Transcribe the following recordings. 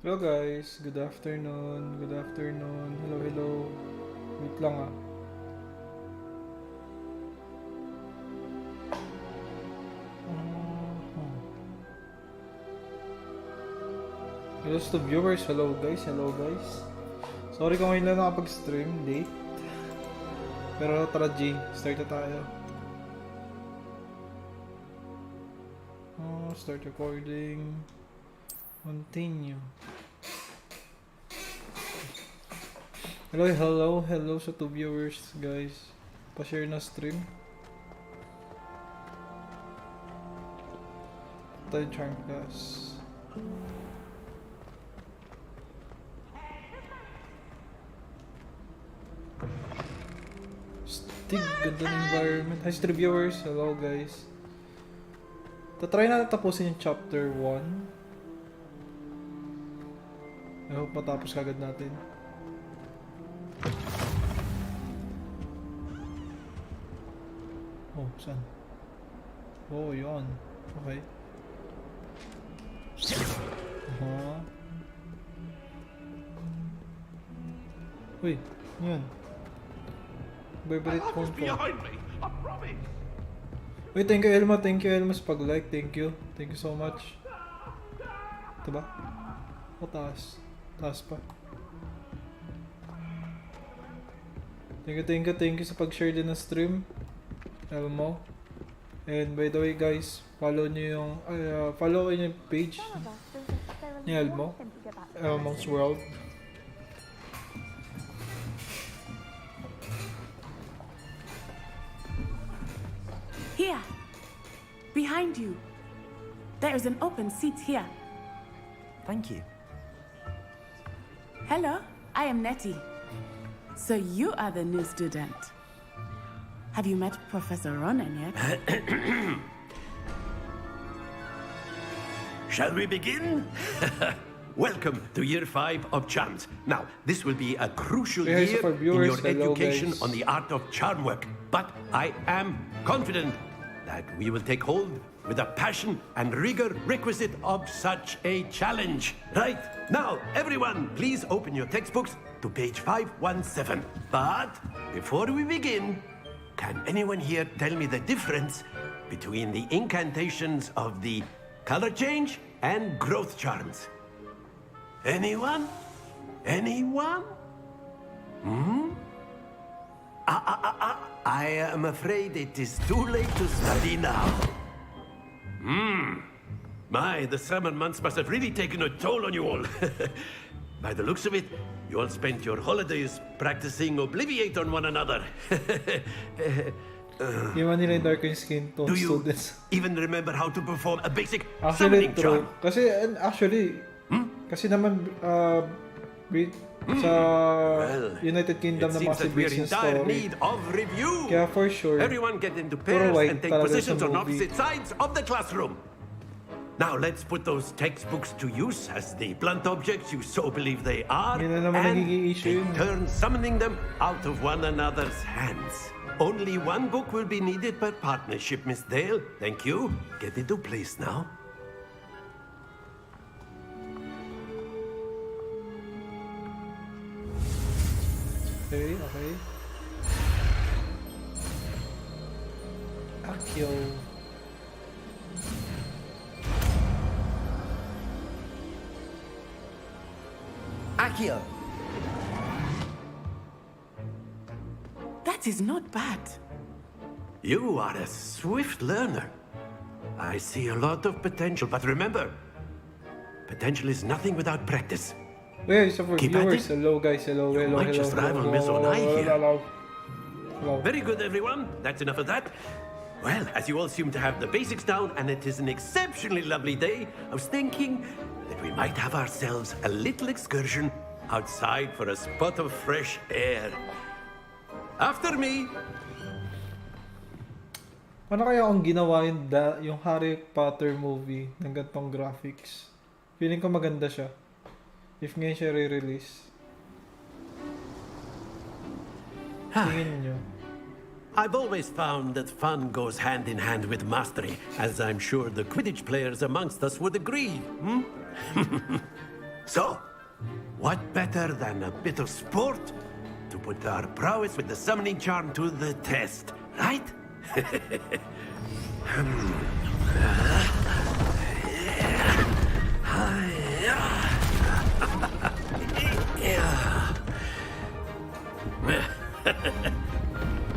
Hello guys, good afternoon, good afternoon, hello, hello. Wait lang ah. Hello to viewers, hello guys. Sorry kung ngayon lang nakapag-stream, late. Pero tara G, start na tayo. Start recording. Continue. Hello sa 2 viewers guys. Pa-share na stream. Tayo charm class. Stig, ganda ng environment. Hi 3 viewers, hello guys. Tatry na tapusin yung chapter 1. I hope matapos kagad natin. Oh, saan? Oh, yun. Okay. Uy, yan. Vibrate phone ko. Uy, thank you Elma sa pag-like. Thank you so much. Ito ba? O taas pa. Thank you sa pag-share din ng stream. Elmo. And by the way guys, follow niyo yung follow yung page ni Elmo. Elmo's World. Here, behind you. There is an open seat here. Thank you. Hello, I am Nettie. So you are the new student. Have you met Professor Ronan yet? Shall we begin? Welcome to Year 5 of Charms. Now, this will be a crucial Yes, year for viewers, in your hello, education guys. on the art of charm work. But I am confident that we will take hold with the passion and rigor requisite of such a challenge. Right, now, everyone, please open your textbooks to page 517. But before we begin, can anyone here tell me the difference between the incantations of the color change and growth charms? Anyone? Anyone? I am afraid it is too late to study now. My, the summer months must have really taken a toll on you all. By the looks of it, you all spent your holidays practicing Obliviate on one another. Iwan nila yung darker skin tone Do you students. even remember how to perform a basic Actually, summoning true. charm? Kasi naman, sa United Kingdom It na seems mga that we're siblings in yung dire story. need of review. Kaya for sure, Everyone get into puro pairs white and take talaga positions sa on movie. opposite sides of the classroom. Now let's put those textbooks to use as the blunt objects you so believe they are, Yun na naman and nagiging issue take yun. turns summoning them out of one another's hands. Only one book will be needed per partnership, Miss Dale. Thank you. Get into place now. Okay. Akio. Accio! That is not bad. You are a swift learner. I see a lot of potential, but remember, potential is nothing without practice. Wait, so for Keep at viewers, it. hello guys, hello. might just rival Miss Onai here. Hello. Very good, everyone. That's enough of that. Well, as you all seem to have the basics down, and it is an exceptionally lovely day, I was thinking that we might have ourselves a little excursion outside for a spot of fresh air. After me. Paano kaya kung ginawa yung Harry Potter movie ng gantong graphics? Feeling ko maganda siya. If ngayon siya re-release. Tingin nyo. I've always found that fun goes hand in hand with mastery, as I'm sure the Quidditch players amongst us would agree. So, what better than a bit of sport to put our prowess with the summoning charm to the test, right?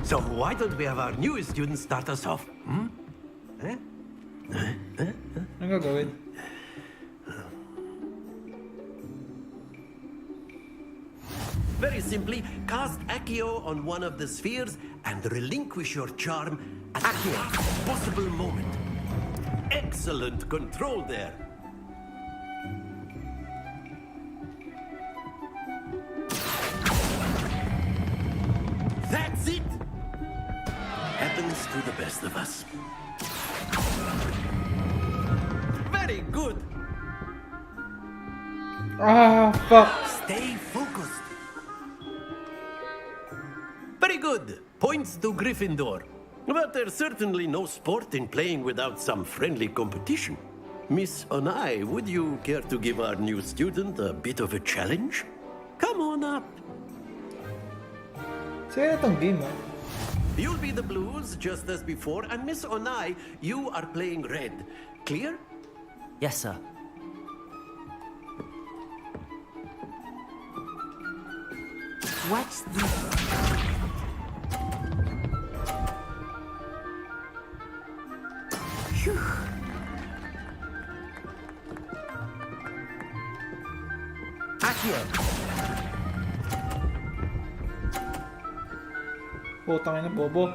So why don't we have our newest student start us off? Anong gagawin? Very simply, cast Accio on one of the spheres and relinquish your charm at the last possible moment. Excellent control there. That's it! Happens to the best of us. Very good. Ah, fuck. Stay focused. Very good. Points to Gryffindor. But there's certainly no sport in playing without some friendly competition. Miss Onai, would you care to give our new student a bit of a challenge? Come on up. Saya itong game, ah. You'll be the blues just as before, and Miss Onai, you are playing red. Clear? Yes, sir. Watch this. Phew. Accio. Putang ina, bobo.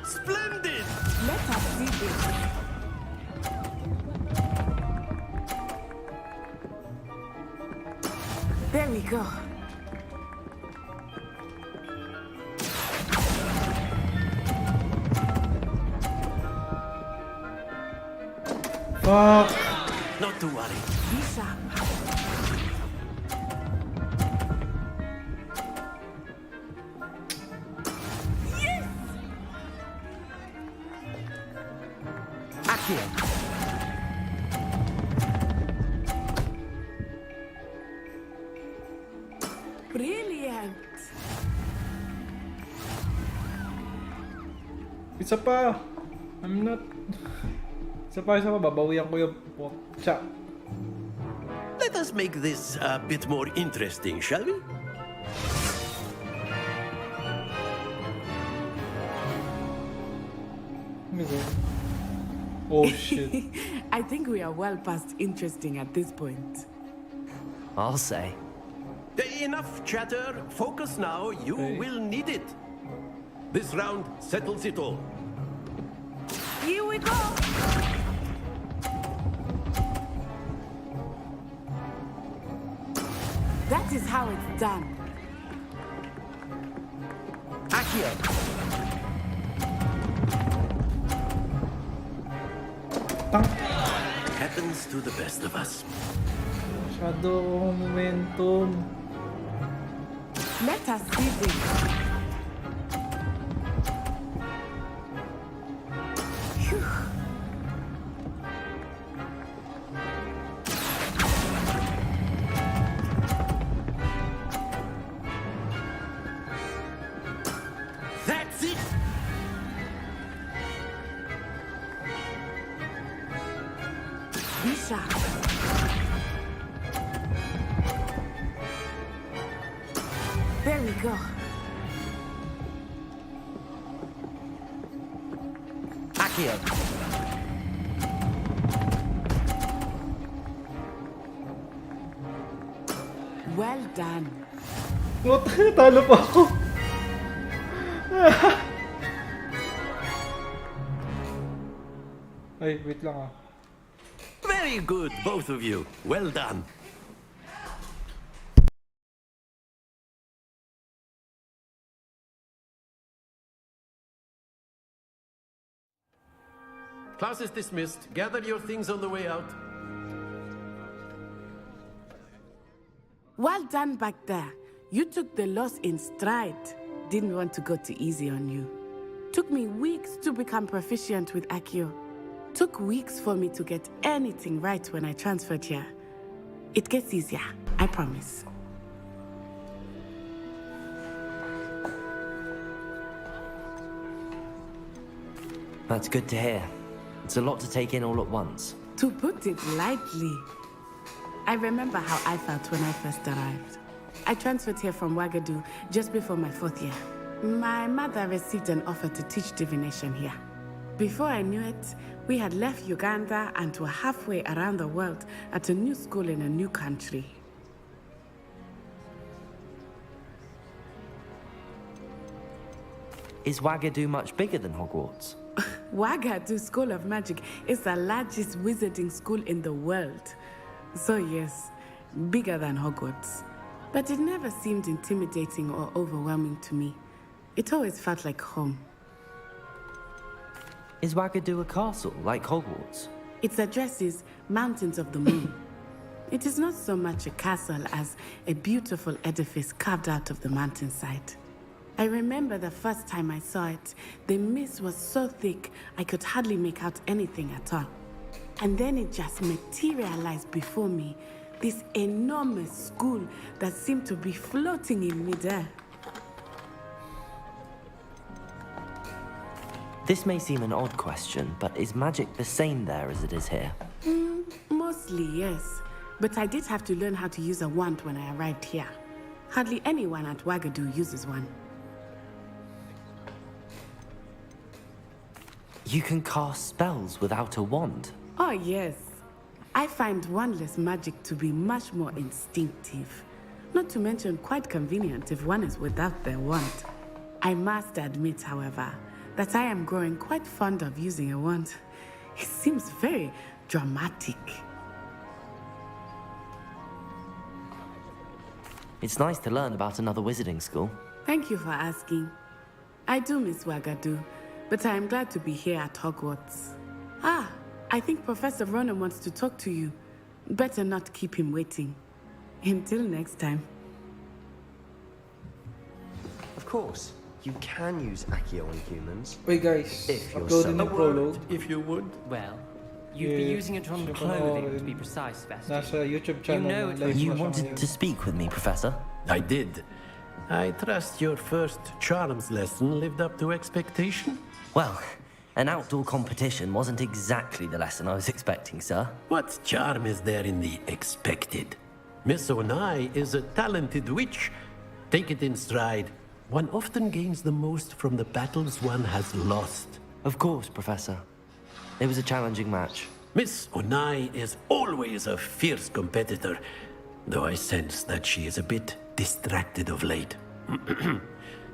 Splendid! Let us see this. There we go. Fuck. Not to worry. Be sharp. Accio. Brilliant. Isa pa. I'm not... Isa pa, babawian ko yung putya. Let us make this a bit more interesting, shall we? Ano ba? Oh, shit. I think we are well past interesting at this point. I'll say. Enough chatter. Focus now. You Okay. will need it. This round settles it all. Here we go. That is how it's done. Accio. Tang... Happens to the best of us. Masyado momentum. Let us see this. Phew. That's it. Be sharp. There we go. Accio. Well done. What? Talo pa ako. Ay, wait lang ah. Very good, both of you. Well done. Class is dismissed. Gather your things on the way out. Well done back there. You took the loss in stride. Didn't want to go too easy on you. Took me weeks to become proficient with Accio. Took weeks for me to get anything right when I transferred here. It gets easier, I promise. That's good to hear. It's a lot to take in all at once. To put it lightly, I remember how I felt when I first arrived. I transferred here from Wagadu just before my 4th year. My mother received an offer to teach divination here. Before I knew it, we had left Uganda and were halfway around the world at a new school in a new country. Is Wagadu much bigger than Hogwarts? Wagadu School of Magic is the largest wizarding school in the world. So yes, bigger than Hogwarts. But it never seemed intimidating or overwhelming to me. It always felt like home. Is Wagadu a castle, like Hogwarts? Its address is Mountains of the Moon. It is not so much a castle as a beautiful edifice carved out of the mountainside. I remember the first time I saw it, the mist was so thick I could hardly make out anything at all. And then it just materialized before me, this enormous school that seemed to be floating in midair. This may seem an odd question, but is magic the same there as it is here? Mostly, yes. But I did have to learn how to use a wand when I arrived here. Hardly anyone at Wagadu uses one. You can cast spells without a wand. Oh, yes. I find wandless magic to be much more instinctive. Not to mention quite convenient if one is without their wand. I must admit, however, that I am growing quite fond of using a wand. It seems very dramatic. It's nice to learn about another wizarding school. Thank you for asking. I do miss Wagadu, but I am glad to be here at Hogwarts. Ah, I think Professor Ronan wants to talk to you. Better not keep him waiting. Until next time. Of course, you can use Accio on humans. Wait guys, If you're uploadin so- yung prologue. if you would. Well, you'd be Yeah, using it on siya clothing, panoorin. to be precise, Sebastian. Nasa YouTube channel know ng it live was- You na siya wanted ngayon. to speak with me, Professor? I did. I trust your first charms lesson lived up to expectation. Well, an outdoor competition wasn't exactly the lesson I was expecting, sir. What charm is there in the expected? Miss Onai is a talented witch. Take it in stride. One often gains the most from the battles one has lost. Of course, Professor. It was a challenging match. Miss Onai is always a fierce competitor, though I sense that she is a bit distracted of late.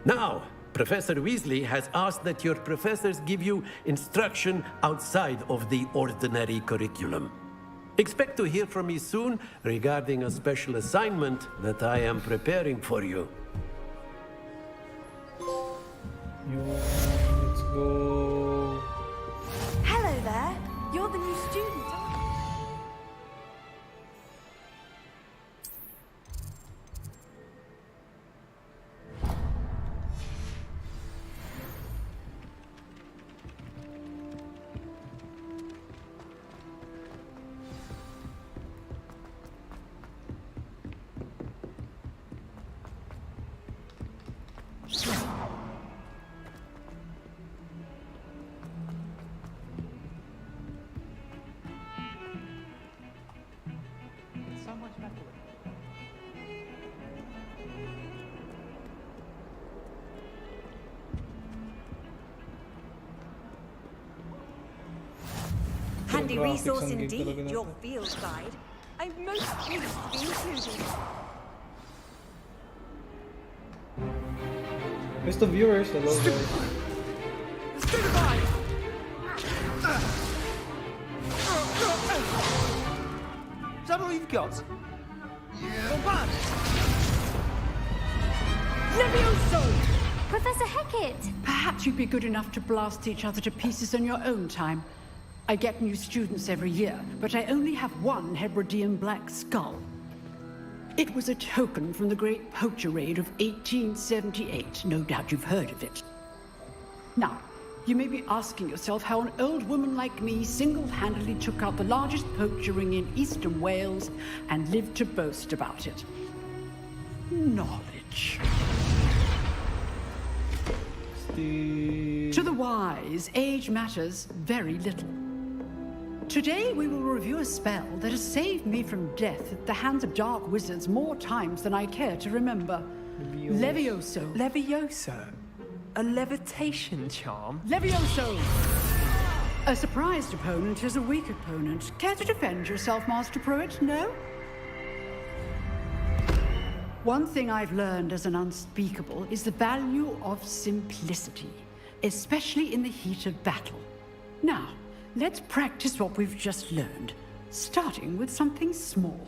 Now, Professor Weasley has asked that your professors give you instruction outside of the ordinary curriculum. Expect to hear from me soon regarding a special assignment that I am preparing for you. Let's go. Hello there. You're the new student, aren't you? Handy graphics resource ang game indeed, talaga your natin. field guide. I'm most pleased to be included. Here's the viewers. Hello guys. Is that all you've got? Professor Hecat! Perhaps you'd be good enough to blast each other to pieces on your own time. I get new students every year, but I only have one Hebridean black skull. It was a token from the Great Poacher Raid of 1878. No doubt you've heard of it. Now, You may be asking yourself how an old woman like me single-handedly took out the largest poacher ring in eastern Wales and lived to boast about it. Knowledge. To the wise, age matters very little. Today we will review a spell that has saved me from death at the hands of dark wizards more times than I care to remember. Levioso. Levioso? A levitation charm? Levioso! A surprised opponent is a weak opponent. Care to defend yourself, Master Pruitt? No? One thing I've learned as an unspeakable is the value of simplicity, especially in the heat of battle. Now, let's practice what we've just learned, starting with something small.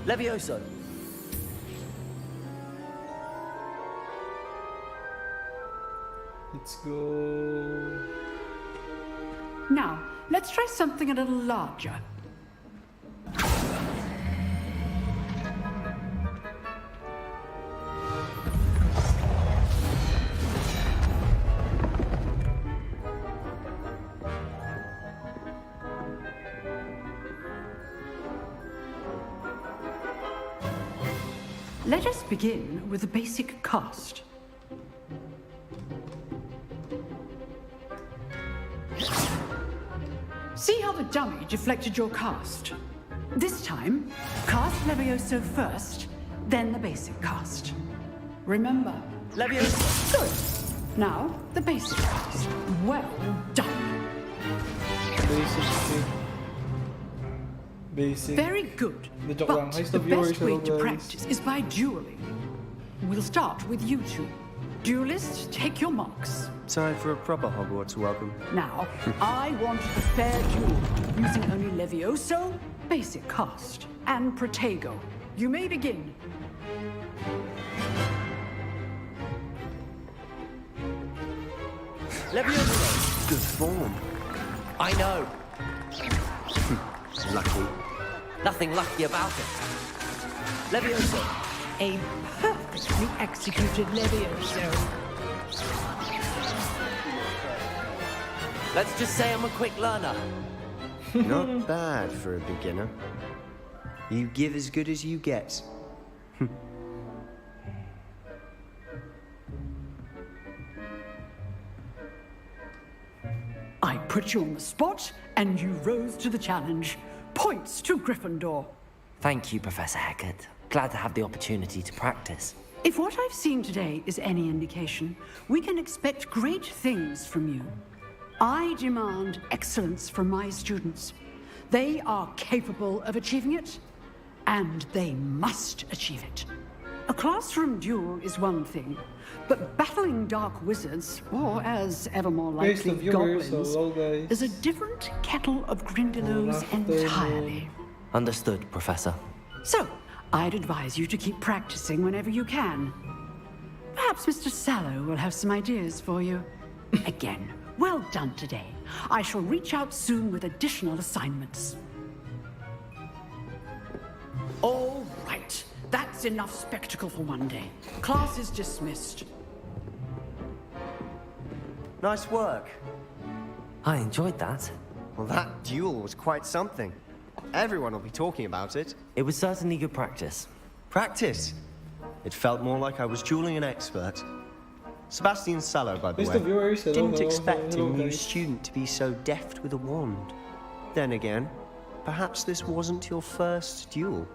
Levioso. Let's go. Now, let's try something a little larger. Let us begin with the basic cast. See how the dummy deflected your cast? This time, cast Levioso first, then the basic cast. Remember. Levioso. Good. Now, the basic cast. Well done. Basic. Very good. The joke But lang. Hi, the stop viewers. best way Hello, to guys. practice is by dueling. We'll start with you two. Duelists, take your marks. Time for a proper Hogwarts welcome. Now, I want a fair duel, using only Levioso, basic cast, and Protego. You may begin. Levioso. Good form. I know. Lucky. Nothing lucky about it. Levioso. A perfectly executed Levioso. Let's just say I'm a quick learner. Not bad for a beginner. You give as good as you get. I put you on the spot, and you rose to the challenge. Points to Gryffindor. Thank you, Professor Hecat. Glad to have the opportunity to practice. If what I've seen today is any indication, we can expect great things from you. I demand excellence from my students. They are capable of achieving it, and they must achieve it. A classroom duel is one thing, but battling dark wizards, or as ever more Based likely, on viewers, goblins, hello guys. is a different kettle of Grindylows entirely. Understood, Professor. So, I'd advise you to keep practicing whenever you can. Perhaps Mr. Sallow will have some ideas for you. Again, well done today. I shall reach out soon with additional assignments. All right. That's enough spectacle for one day. Class is dismissed. Nice work. I enjoyed that. Well, that duel was quite something. Everyone will be talking about it. It was certainly good practice. Practice. It felt more like I was dueling an expert. Sebastian Sallow, by the Based way. on viewers, hello, Didn't hello, expect hello, a new guys. student to be so deft with a wand. Then again, perhaps this wasn't your first duel.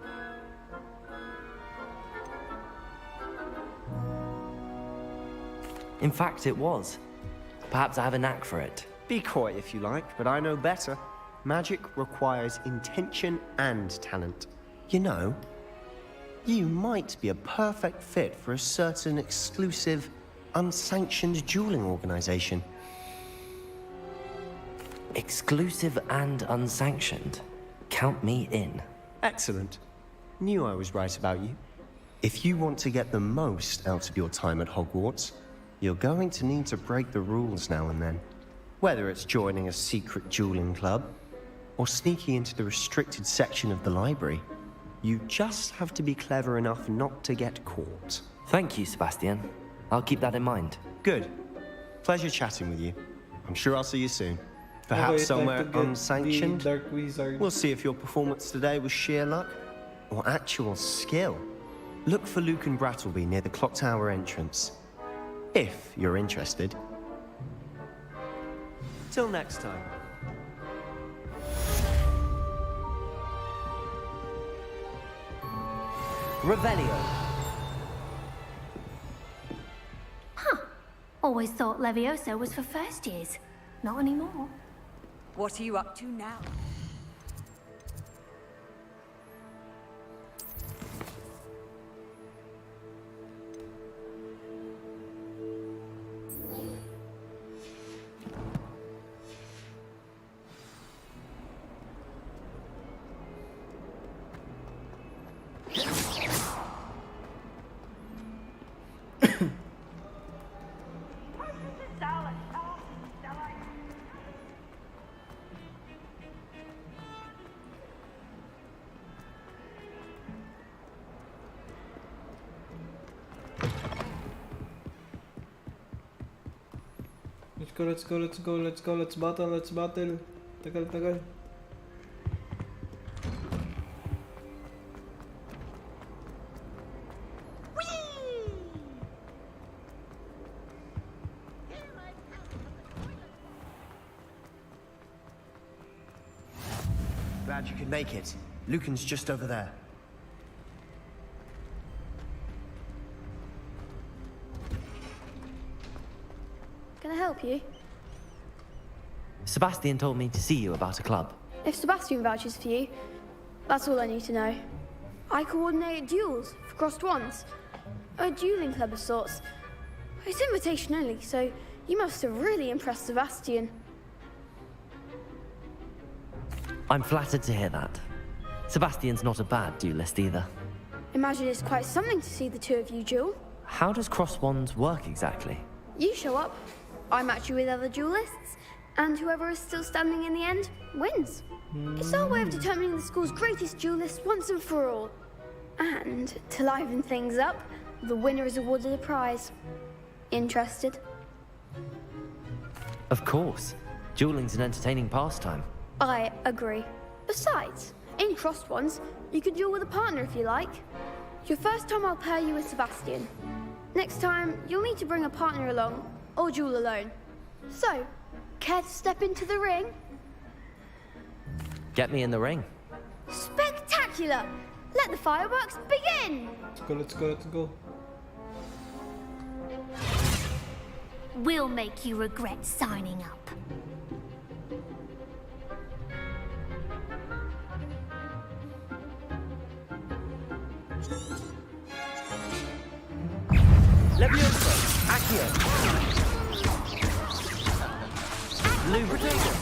In fact, it was. Perhaps I have a knack for it. Be coy if you like, but I know better. Magic requires intention and talent. You know, you might be a perfect fit for a certain exclusive, unsanctioned dueling organization. Exclusive and unsanctioned. Count me in. Excellent. Knew I was right about you. If you want to get the most out of your time at Hogwarts, you're going to need to break the rules now and then. Whether it's joining a secret dueling club, or sneaking into the restricted section of the library, you just have to be clever enough not to get caught. Thank you, Sebastian. I'll keep that in mind. Good. Pleasure chatting with you. I'm sure I'll see you soon. Okay, Perhaps time somewhere to get unsanctioned. The Dark Wizard. We'll see if your performance today was sheer luck or actual skill. Look for Luke and Brattleby near the clock tower entrance, if you're interested. Till next time. Revelio. Always thought Levioso was for first years. Not anymore. What are you up to now? Let's go, let's battle. Tagal. Glad you could make it. Lucan's just over there. Can I help you? Sebastian told me to see you about a club. If Sebastian vouches for you, that's all I need to know. I coordinate duels for crossed wands. A dueling club of sorts. It's invitation only, so you must have really impressed Sebastian. I'm flattered to hear that. Sebastian's not a bad duelist either. Imagine it's quite something to see the two of you duel. How does cross wands work exactly? You show up, I match you with other duelists, and whoever is still standing in the end wins. It's our way of determining the school's greatest duelist once and for all. And to liven things up, the winner is awarded a prize. Interested? Of course. Dueling's an entertaining pastime. I agree. Besides, in crossed ones, you can duel with a partner if you like. Your first time I'll pair you with Sebastian. Next time, you'll need to bring a partner along, or duel alone. So, care to step into the ring? Get me in the ring. Spectacular! Let the fireworks begin! Let's go. We'll make you regret signing up. Levioso! Accio! Lubricator!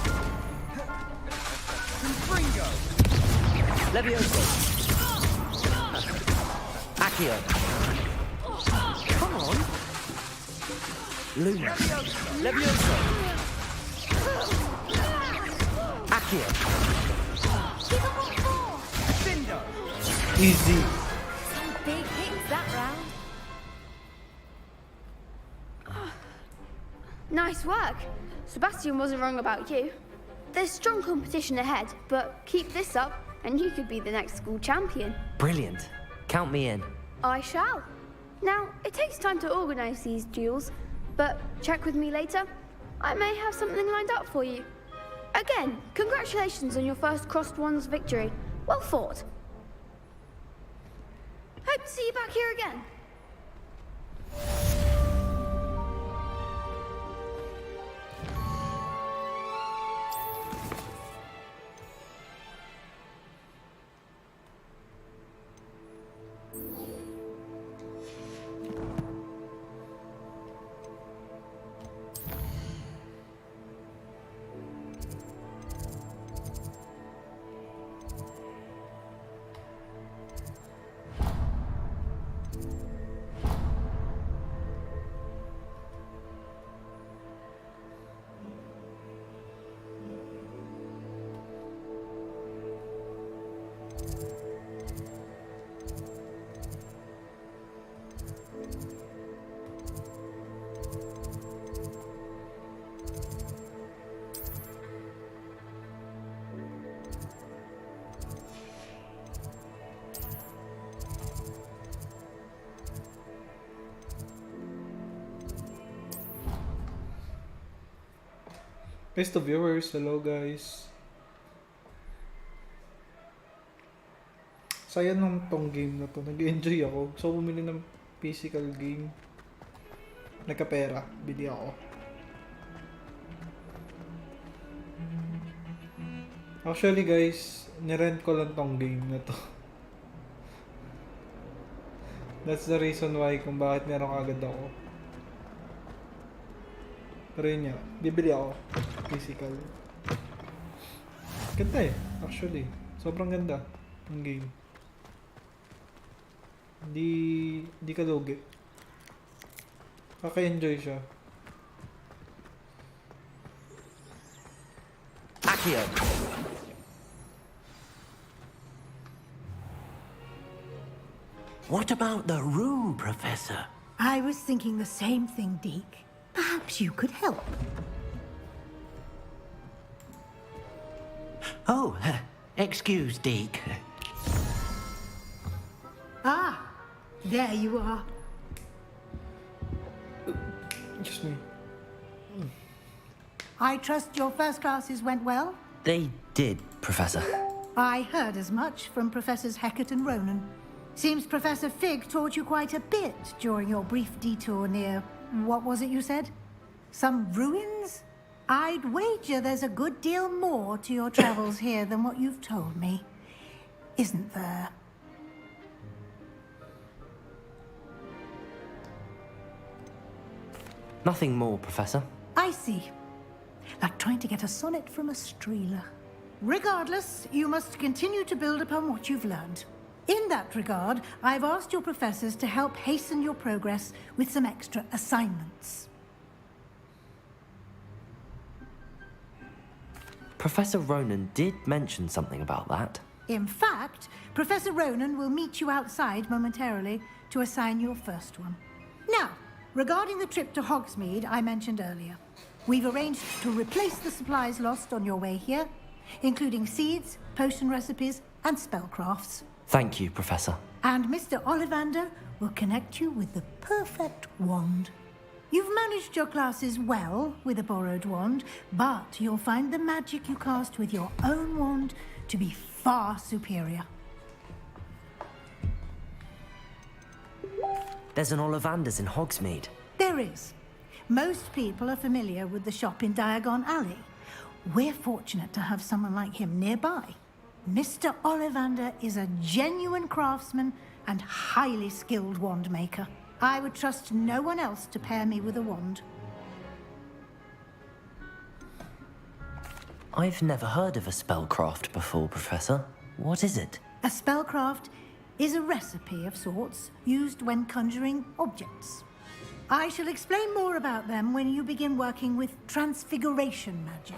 Bringo! Levioso! Accio! Come on! Luna! Levioso! Accio! Easy. Some big hits that round. Nice work. Sebastian wasn't wrong about you. There's strong competition ahead, but keep this up and you could be the next school champion. Brilliant. Count me in. I shall. Now, it takes time to organise these duels, but check with me later. I may have something lined up for you. Again, congratulations on your first crossed wands victory. Well fought. Hope to see you back here again. Best to viewers, hello guys. Saya nung tong game na to, nag-enjoy ako. Gusto ko bumili ng physical game. Nagkapera, bili ako. Actually guys, nirent ko lang tong game na to. That's the reason why kung bakit meron agad ako. Pero yun nga, bibili ako. Physical. Ganda eh, actually. Sobrang ganda ng game. Di ka lugi. Kaka-enjoy siya. Accio! What about the room, Professor? I was thinking the same thing, Deke. Perhaps you could help. Oh, excuse, Deke. Ah, there you are. Just me. I trust your first classes went well? They did, Professor. I heard as much from Professors Hecat and Ronan. Seems Professor Fig taught you quite a bit during your brief detour near... what was it you said? Some ruins? I'd wager there's a good deal more to your travels here than what you've told me. Isn't there? Nothing more, Professor. I see. Like trying to get a sonnet from a streeler. Regardless, you must continue to build upon what you've learned. In that regard, I've asked your professors to help hasten your progress with some extra assignments. Professor Ronan did mention something about that. In fact, Professor Ronan will meet you outside momentarily to assign your first one. Now, regarding the trip to Hogsmeade I mentioned earlier, we've arranged to replace the supplies lost on your way here, including seeds, potion recipes, and spellcrafts. Thank you, Professor. And Mr. Ollivander will connect you with the perfect wand. You've managed your classes well with a borrowed wand, but you'll find the magic you cast with your own wand to be far superior. There's an Ollivander's in Hogsmeade. There is. Most people are familiar with the shop in Diagon Alley. We're fortunate to have someone like him nearby. Mr. Ollivander is a genuine craftsman and highly skilled wand maker. I would trust no one else to pair me with a wand. I've never heard of a spellcraft before, Professor. What is it? A spellcraft is a recipe of sorts used when conjuring objects. I shall explain more about them when you begin working with transfiguration magic.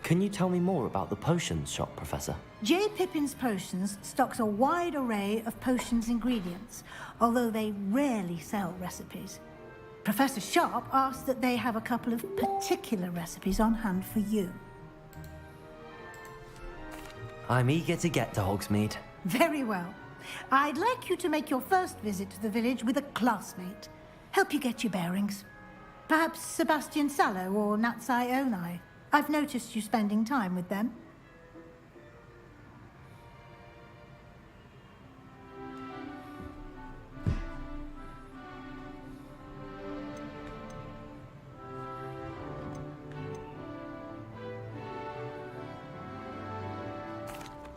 Can you tell me more about the potions shop, Professor? J. Pippin's Potions stocks a wide array of potions ingredients, although they rarely sell recipes. Professor Sharp asked that they have a couple of particular recipes on hand for you. I'm eager to get to Hogsmeade. Very well. I'd like you to make your first visit to the village with a classmate. Help you get your bearings. Perhaps Sebastian Sallow or Natsai Onai. I've noticed you spending time with them.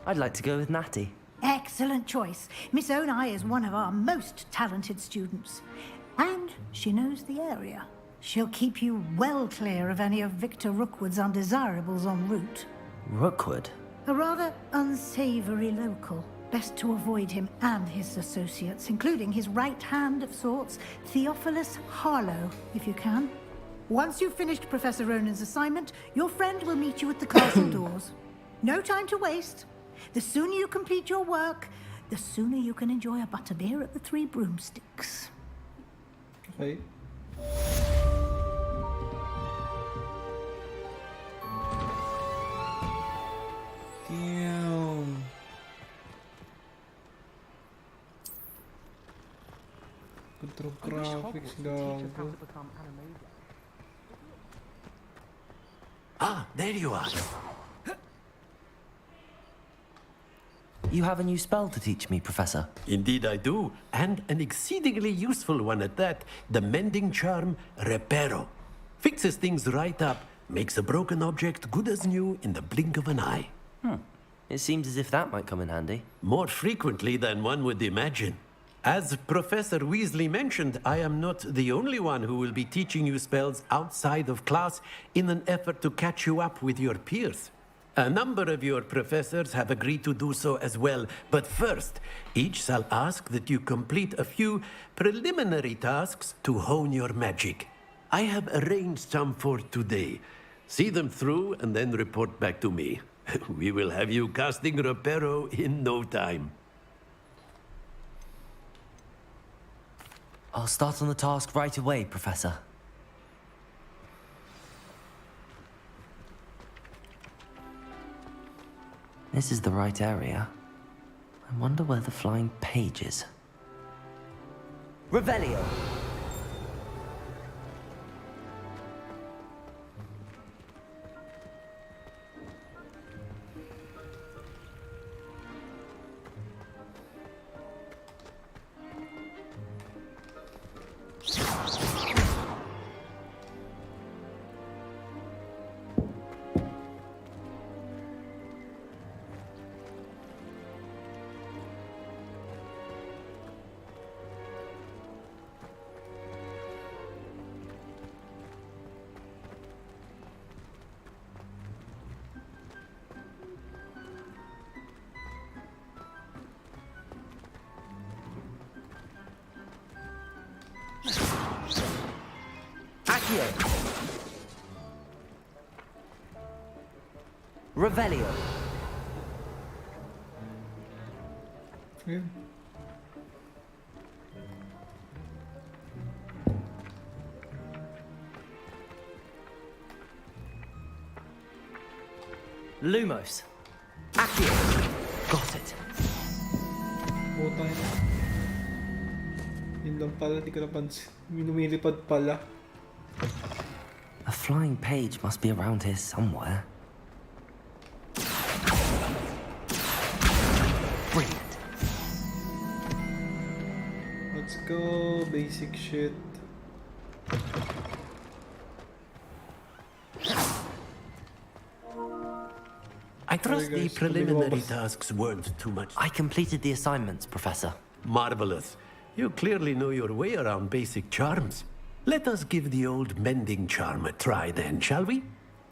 I'd like to go with Natty. Excellent choice. Miss Onai is one of our most talented students. And she knows the area. She'll keep you well clear of any of Victor Rookwood's undesirables en route. Rookwood? A rather unsavory local. Best to avoid him and his associates, including his right hand of sorts, Theophilus Harlow, if you can. Once you've finished Professor Ronan's assignment, your friend will meet you at the castle doors. No time to waste. The sooner you complete your work, the sooner you can enjoy a butterbeer at the Three Broomsticks. Okay. Damn. Control graphics gago. there you are. You have a new spell to teach me, Professor. Indeed I do, and an exceedingly useful one at that. The mending charm, Reparo. Fixes things right up, makes a broken object good as new in the blink of an eye. It seems as if that might come in handy. More frequently than one would imagine. As Professor Weasley mentioned, I am not the only one who will be teaching you spells outside of class in an effort to catch you up with your peers. A number of your professors have agreed to do so as well, but first, each shall ask that you complete a few preliminary tasks to hone your magic. I have arranged some for today. See them through and then report back to me. We will have you casting Reparo in no time. I'll start on the task right away, Professor. This is the right area. I wonder where the flying page is. Revelio! Accio! Revelio! Yeah. Lumos! Accio! Got it. Putang ina. Yun lang pala, di ko napansin. Lumilipad pala. A flying page must be around here somewhere. Brilliant. Let's go, basic shit. I trust Sorry, the guys. preliminary tasks weren't too much. I completed the assignments, Professor. Marvelous. You clearly know your way around basic charms. Let us give the old mending charm a try then, shall we?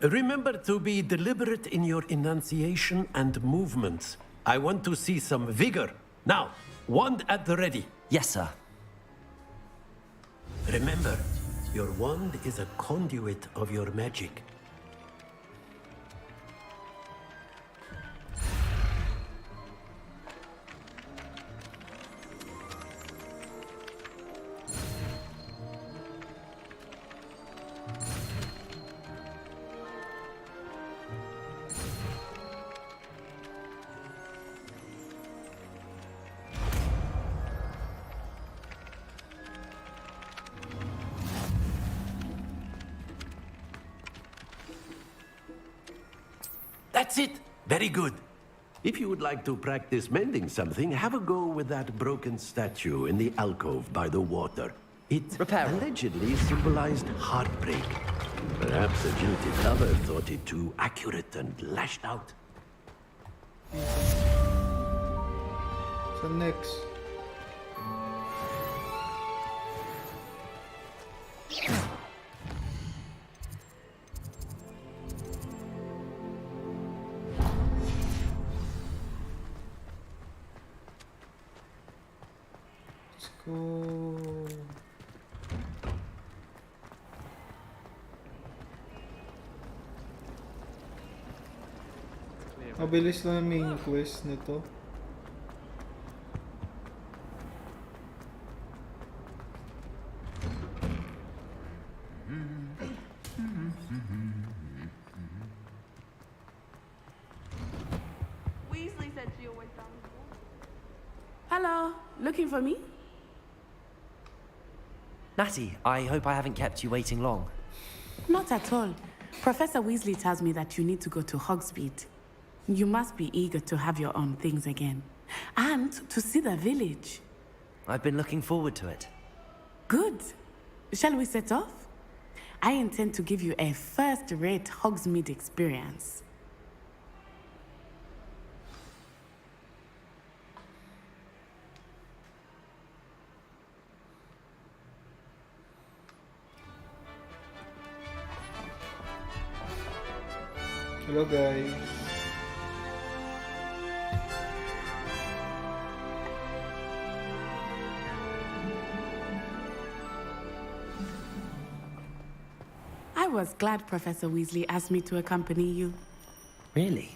Remember to be deliberate in your enunciation and movements. I want to see some vigor. Now, wand at the ready. Yes, sir. Remember, your wand is a conduit of your magic. That's it. Very good. If you would like to practice mending something, have a go with that broken statue in the alcove by the water. It allegedly symbolized heartbreak. Perhaps a jilted lover thought it too accurate and lashed out. So next. Let's go. Mabilis lang ang main quest nito. Weasley said she always found me. Hello, looking for me? Natty, I hope I haven't kept you waiting long. Not at all. Professor Weasley tells me that you need to go to Hogsmeade. You must be eager to have your own things again. And to see the village. I've been looking forward to it. Good. Shall we set off? I intend to give you a first-rate Hogsmeade experience. Hello guys. I was glad Professor Weasley asked me to accompany you. Really?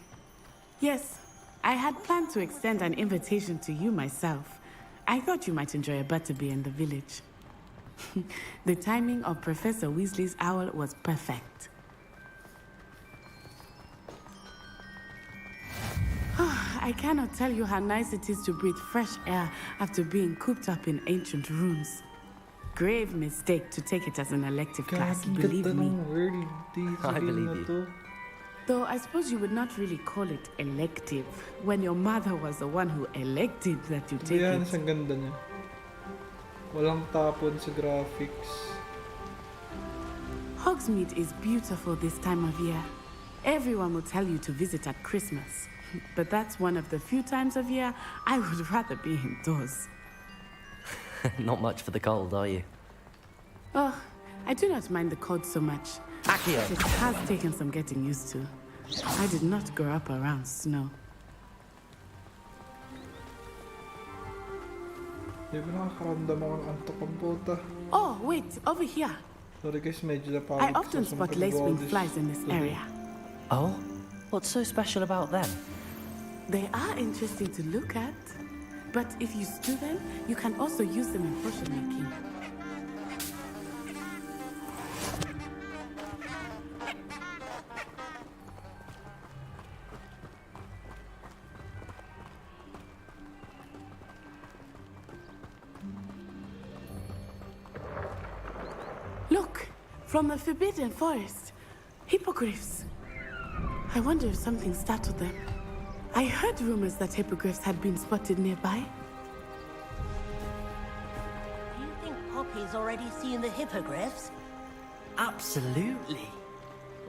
Yes, I had planned to extend an invitation to you myself. I thought you might enjoy a butterbeer in the village. The timing of Professor Weasley's owl was perfect. I cannot tell you how nice it is to breathe fresh air after being cooped up in ancient rooms. Grave mistake to take it as an elective class, believe me. I believe you. Though I suppose you would not really call it elective when your mother was the one who elected that you take Yan, it. ang ganda niya. Walang tapon sa graphics. Hogsmeade is beautiful this time of year. Everyone will tell you to visit at Christmas. But that's one of the few times of year I would rather be indoors. Not much for the cold, are you? Oh, I do not mind the cold so much. Accio! It has taken some getting used to. I did not grow up around snow. Di ba nakakaramdam ako ng antok ang puta? Oh, wait, over here. Sorry guys, medyo napagod. I often spot lacewing flies in this area. Oh? What's so special about them? They are interesting to look at. But if you stew them, you can also use them in potion making. Look, from the Forbidden Forest. Hippogriffs. I wonder if something startled them. I heard rumors that hippogriffs had been spotted nearby. Do you think Poppy's already seen the hippogriffs? Absolutely.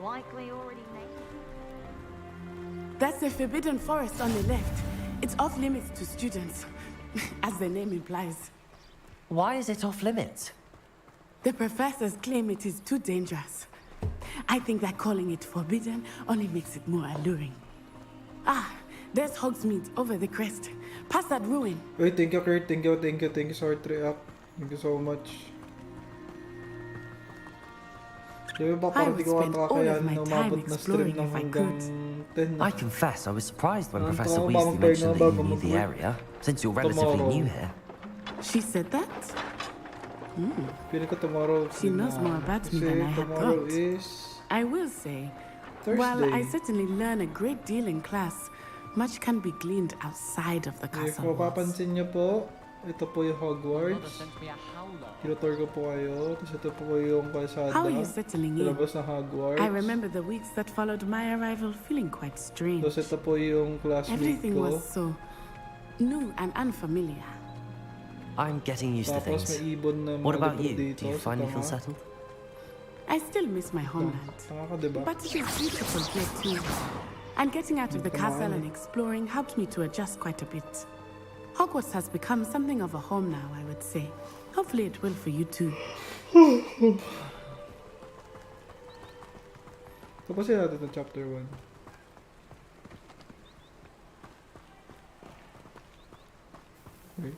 Likely already made. That's the Forbidden Forest on the left. It's off limits to students, as the name implies. Why is it off limits? The professors claim it is too dangerous. I think that calling it forbidden only makes it more alluring. Ah, there's Hogsmeade over the crest. Past that ruin. Wait, thank you Kurt, thank you Sword React. Thank you so much. Di ba parang di ko ata kakayanin na umabot na stream ng hanggang 10. I confess I was surprised when Ang Professor tama, Weasley mamagpay mentioned na that bago you knew the mag-work. area, since you're relatively Tomorrow. new here. She said that? Feeling ko tomorrow. She knows more about me than I had tomorrow thought. is I will say, Thursday. while I certainly learn a great deal in class, much can be gleaned outside of the If castle walls. mapapansin niyo po, ito po yung Hogwarts. Tinutour ko po kayo. Tapos ito po yung kalsada. How are you settling in? Labas na Hogwarts. I remember the weeks that followed my arrival feeling quite strange. Tapos ito po yung classmate Everything ko. was so new and unfamiliar. I'm getting used to Tapos things. may ibon na What mga about libro you? dito. Do you sa finally tanga. feel settled? I still miss my homeland. Tanga ka, diba? But it is beautiful here too. And getting out of the Come castle on. and exploring helped me to adjust quite a bit. Hogwarts has become something of a home now, I would say. Hopefully it will for you too. Tapusin natin ng chapter 1. Okay.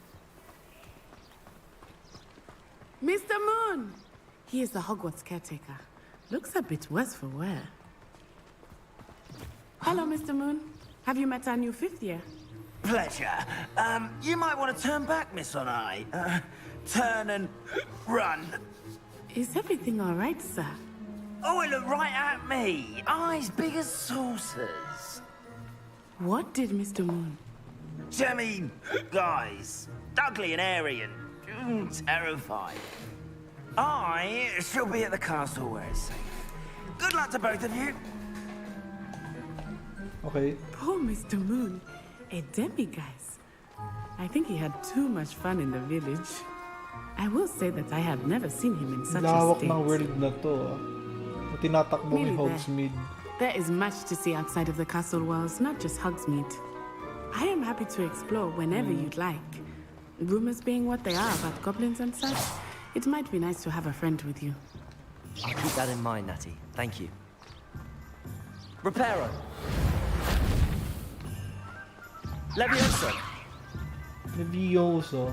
Mr. Moon! He is the Hogwarts caretaker. Looks a bit worse for wear. Hello, Mr. Moon. Have you met our new fifth year? Pleasure. You might want to turn back, Miss Onai. Turn and run. Is everything all right, sir? Oh, it looked right at me. Eyes big as saucers. What did Mr. Moon? I mean, guys, ugly and airy and terrified. I shall be at the castle where it's safe. Good luck to both of you. Okay. Poor Mr. Moon, a demiguise. I think he had too much fun in the village. I will say that I have never seen him in such a Lawak state. ng world na to ah. Tinatakbo ni Nearly there. Hogsmeade. There is much to see outside of the castle walls, not just Hogsmeade. I am happy to explore whenever you'd like. Rumors being what they are about goblins and such, it might be nice to have a friend with you. I'll keep that in mind, Natty. Thank you. Reparo! Levioso! Levioso.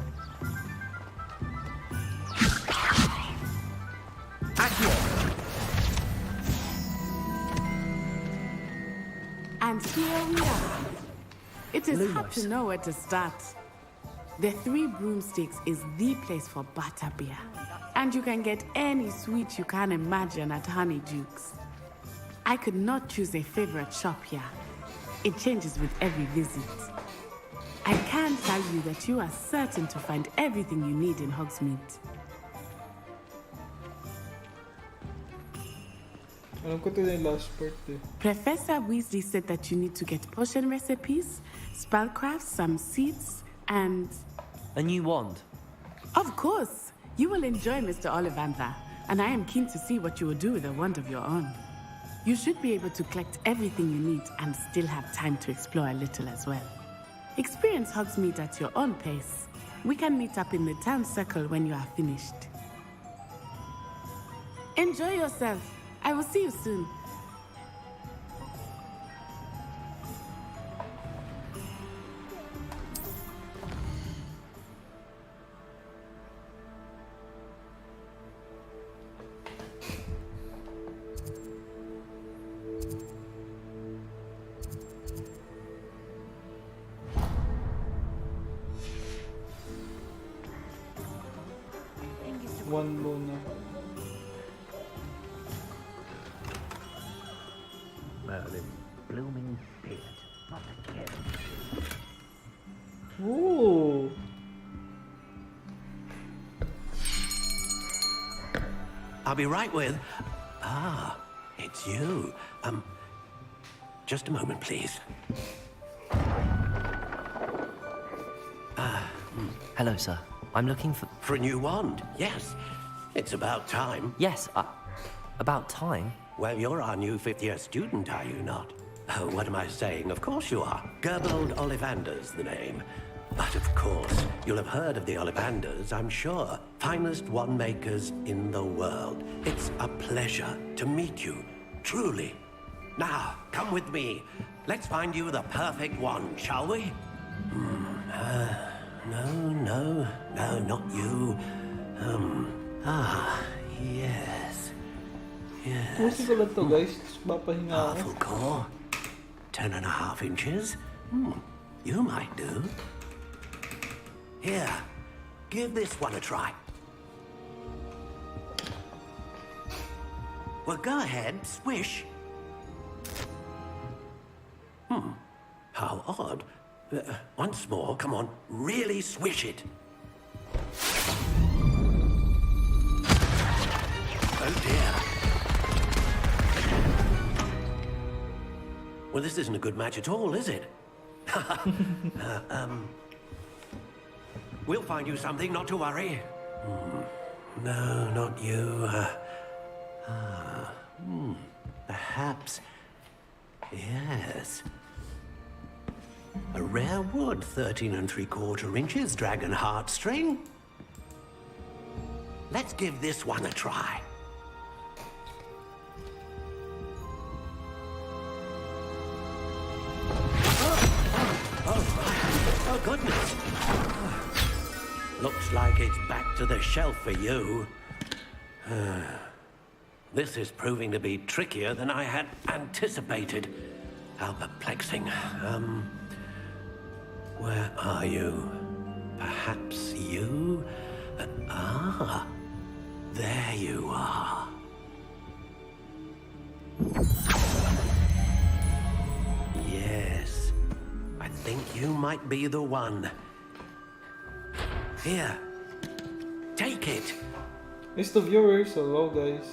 Accio! And here we are. It is hard Lumos. to know where to start. The Three Broomsticks is the place for butterbeer. And you can get any sweet you can imagine at Honeydukes. I could not choose a favorite shop here. It changes with every visit. I can tell you that you are certain to find everything you need in Hogsmeade. Alam ko ito na yung last part eh. Professor Weasley said that you need to get potion recipes, spellcrafts, some seeds, and... A new wand. Of course! You will enjoy Mr. Ollivander, and I am keen to see what you will do with a wand of your own. You should be able to collect everything you need and still have time to explore a little as well. Experience Hogsmeade at your own pace. We can meet up in the town circle when you are finished. Enjoy yourself. I will see you soon. One muna. Merlin, blooming beard, not again. Ooh. I'll be right with... Ah, it's you. Just a moment, please. Hello, sir. I'm looking for... For a new wand, yes. It's about time. Yes, about time. Well, you're our new fifth-year student, are you not? Oh, what am I saying? Of course you are. Gerbold Ollivander's the name. But of course, you'll have heard of the Ollivanders, I'm sure. Finest wand makers in the world. It's a pleasure to meet you, truly. Now, come with me. Let's find you the perfect wand, shall we? No, not you. Yes. Pusi ko lang to, guys. Papahinga ako. Powerful core. 10.5 inches. You might do. Here, give this one a try. Well, go ahead, swish. How odd. Once more, come on, really swish it. Oh dear. Well, this isn't a good match at all, is it? We'll find you something, not to worry. No, not you. Perhaps. Yes. A rare wood, 13 3/4 inches, dragon heartstring. Let's give this one a try. Oh, goodness. Looks like it's back to the shelf for you. This is proving to be trickier than I had anticipated. How perplexing. Where are you? Perhaps you? There you are. Yes, I think you might be the one. Here, take it. It's the viewers. Hello, guys.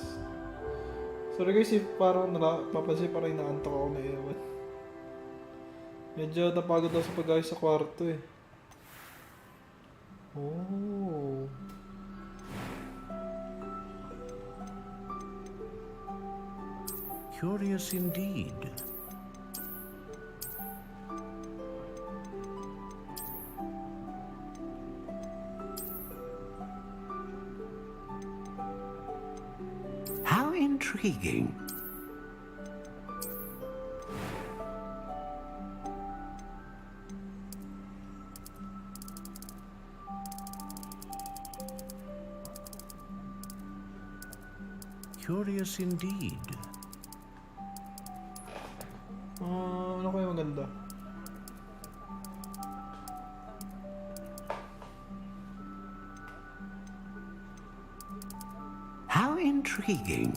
Sorry guys, parang papansin parang inaantok ako na ewan. Medyo napagod ako sa pag-ayos sa kwarto eh. Oh. Curious indeed. How intriguing. Curious indeed. Ano kaya maganda? How intriguing.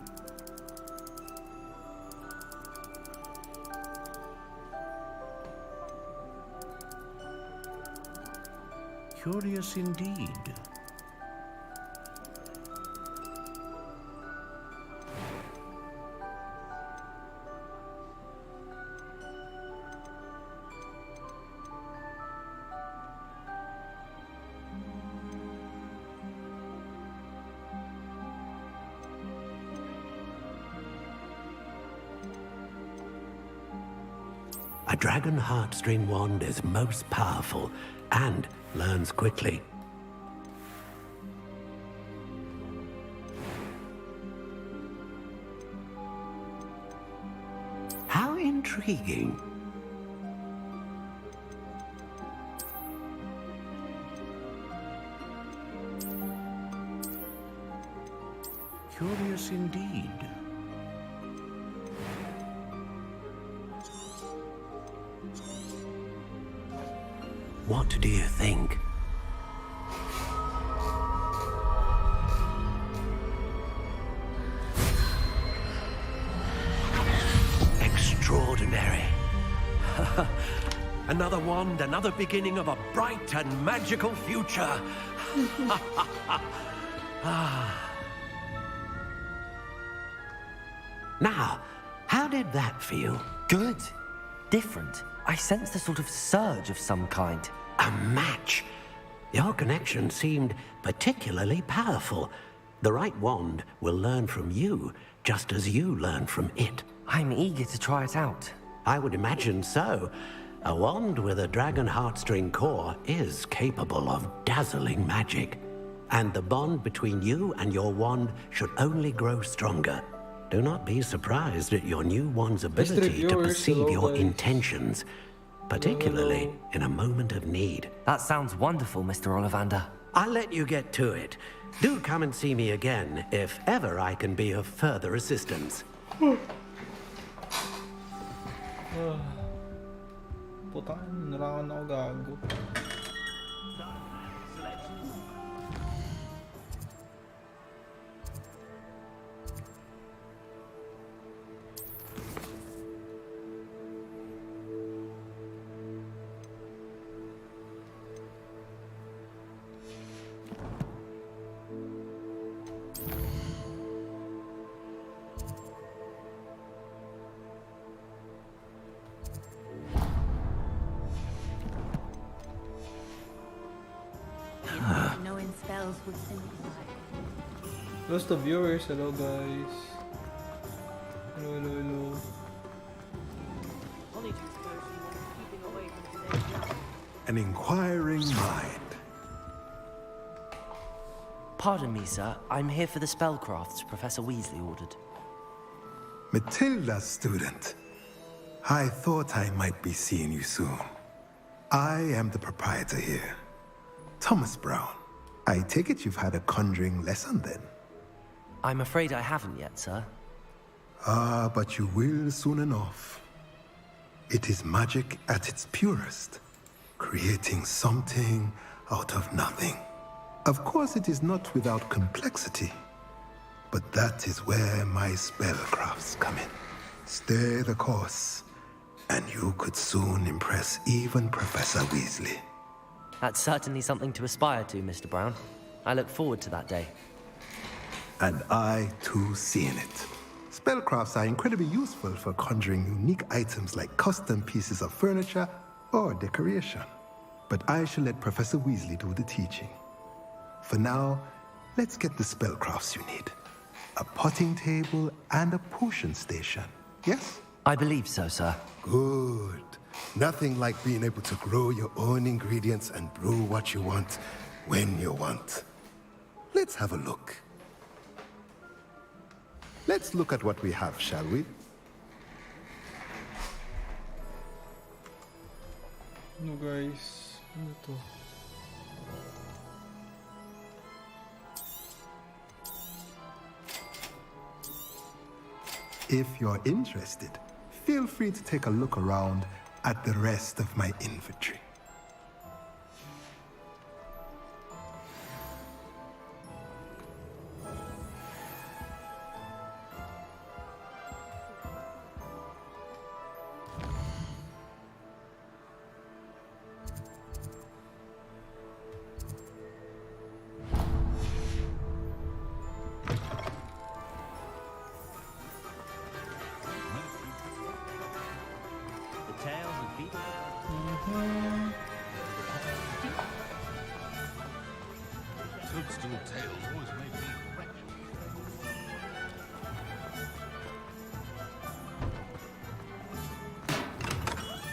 Curious indeed. A dragon heartstring wand is most powerful and learns quickly. How intriguing. Curious indeed. What do you think? Extraordinary. Another wand, another beginning of a bright and magical future. Now, how did that feel? Good. Different. I sensed a sort of surge of some kind. A match. Your connection seemed particularly powerful. The right wand will learn from you, just as you learn from it. I'm eager to try it out. I would imagine so. A wand with a dragon heartstring core is capable of dazzling magic. And the bond between you and your wand should only grow stronger. Do not be surprised at your new wand's ability to perceive your intentions, particularly in a moment of need. That sounds wonderful, Mr. Ollivander. I'll let you get to it. Do come and see me again if ever I can be of further assistance. Putaan, narangan ako gago. Knowing spells would simplify. Lost the viewers. Hello guys. Hello, hello, hello. An inquiring mind. Pardon me, sir. I'm here for the spellcrafts Professor Weasley ordered. Matilda's student. I thought I might be seeing you soon. I am the proprietor here, Thomas Brown. I take it you've had a conjuring lesson then? I'm afraid I haven't yet, sir. Ah, but you will soon enough. It is magic at its purest, creating something out of nothing. Of course, it is not without complexity, but that is where my spellcrafts come in. Stay the course, and you could soon impress even Professor Weasley. That's certainly something to aspire to, Mr. Brown. I look forward to that day. And I, too, seeing it. Spellcrafts are incredibly useful for conjuring unique items like custom pieces of furniture or decoration. But I shall let Professor Weasley do the teaching. For now, let's get the spellcrafts you need. A potting table and a potion station, yes? I believe so, sir. Good. Nothing like being able to grow your own ingredients and brew what you want when you want. Let's have a look. Let's look at what we have, shall we? No guys, ano to? If you're interested, feel free to take a look around at the rest of my inventory. Toadstool tales always made me wretched.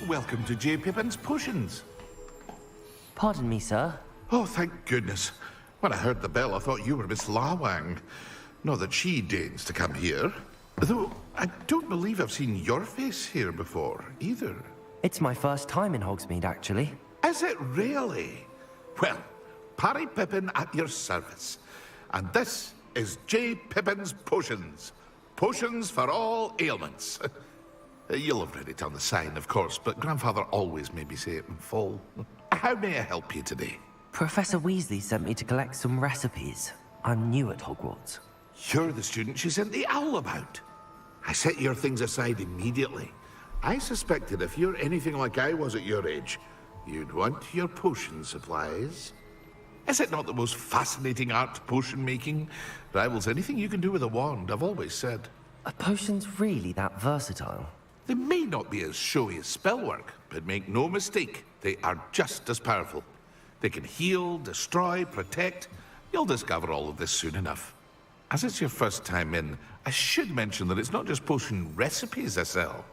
Welcome to J. Pippin's Potions. Pardon me, sir. Oh, thank goodness. When I heard the bell, I thought you were Miss Lawang. Not that she deigns to come here. Though, I don't believe I've seen your face here before, either. It's my first time in Hogsmeade, actually. Is it really? Well, Parry Pippin at your service. And this is J. Pippin's Potions. Potions for all ailments. You'll have read it on the sign, of course, but Grandfather always made me say it in full. How may I help you today? Professor Weasley sent me to collect some recipes. I'm new at Hogwarts. You're the student she sent the owl about. I set your things aside immediately. I suspected if you're anything like I was at your age, you'd want your potion supplies. Is it not the most fascinating art, potion making? Rivals anything you can do with a wand, I've always said. Are potions really that versatile? They may not be as showy as spellwork, but make no mistake, they are just as powerful. They can heal, destroy, protect. You'll discover all of this soon enough. As it's your first time in, I should mention that it's not just potion recipes I sell.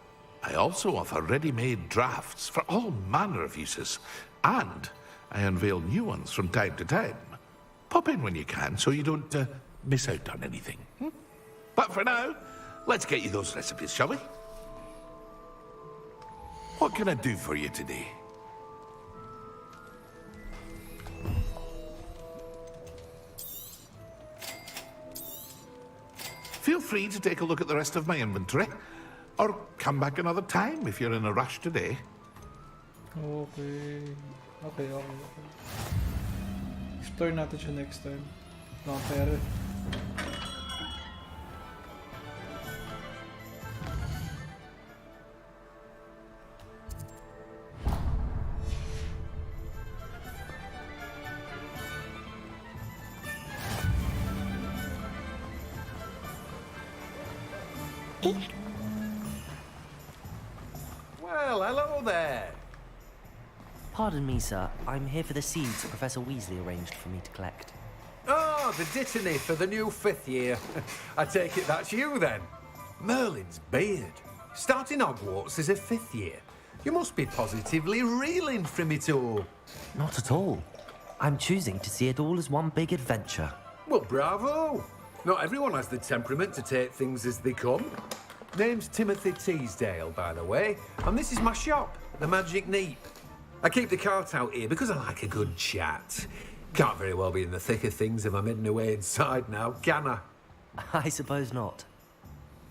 I also offer ready-made drafts for all manner of uses, and I unveil new ones from time to time. Pop in when you can so you don't miss out on anything. But for now, let's get you those recipes, shall we? What can I do for you today? Feel free to take a look at the rest of my inventory, or come back another time if you're in a rush today. Okay. Okay. Store natin siya next time. Mga pera. Well, hello there. Pardon me, sir. I'm here for the seeds Professor Weasley arranged for me to collect. Oh, the dittany for the new 5th year. I take it that's you, then. Merlin's beard. Starting Hogwarts as a 5th year. You must be positively reeling from it all. Not at all. I'm choosing to see it all as one big adventure. Well, bravo. Not everyone has the temperament to take things as they come. Name's Timothy Teasdale, by the way, and this is my shop, the Magic Neep. I keep the cart out here because I like a good chat. Can't very well be in the thick of things if I'm hidden away inside now, can I? I suppose not.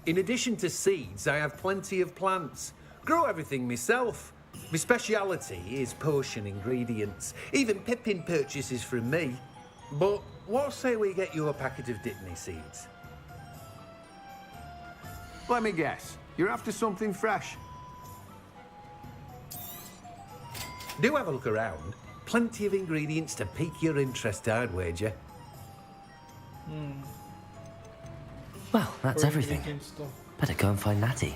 In addition to seeds, I have plenty of plants. Grow everything myself. My speciality is potion ingredients. Even Pippin purchases from me. But what say we get you a packet of Dittany seeds? Let me guess. You're after something fresh. Do have a look around. Plenty of ingredients to pique your interest, I'd wager. Well, that's For everything. agents to. Better go and find Natty.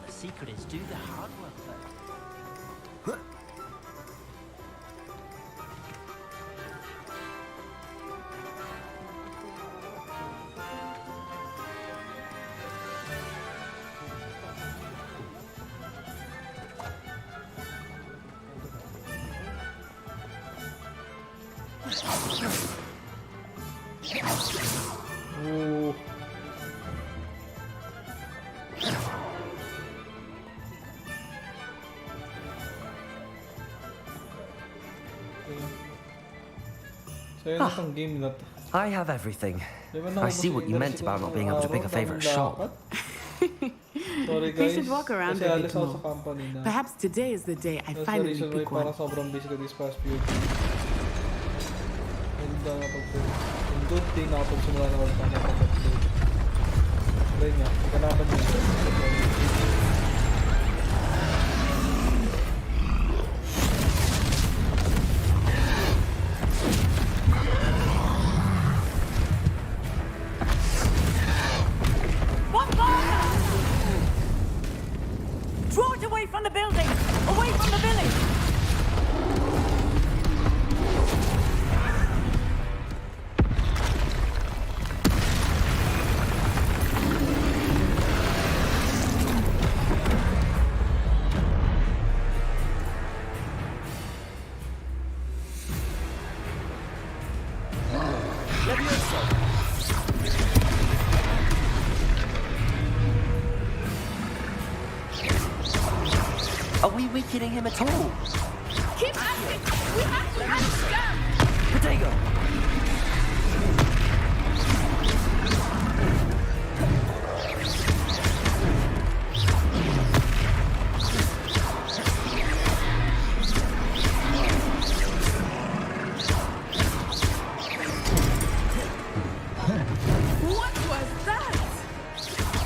The secret is do the hard work first. Oh. So yun na tong game na to. I have everything. Di ba I see what you meant naubos about yung not being able to pick a araw, favorite daming shop. lakad. Sorry We guys. should walk around Kasi a alis bit ako more. sa company na. Perhaps today is the day I That's the finally reason why pick parang one. sobrang busy ko this past few days. And and good thing nakapagsimula na ulit ako nakapag-upload. Dahil nga, kanapan nyo. What fire? Draw it away from the building! Away from the village! Are we weakening him at all? Keep at it! We have to understand! Potato! What was that?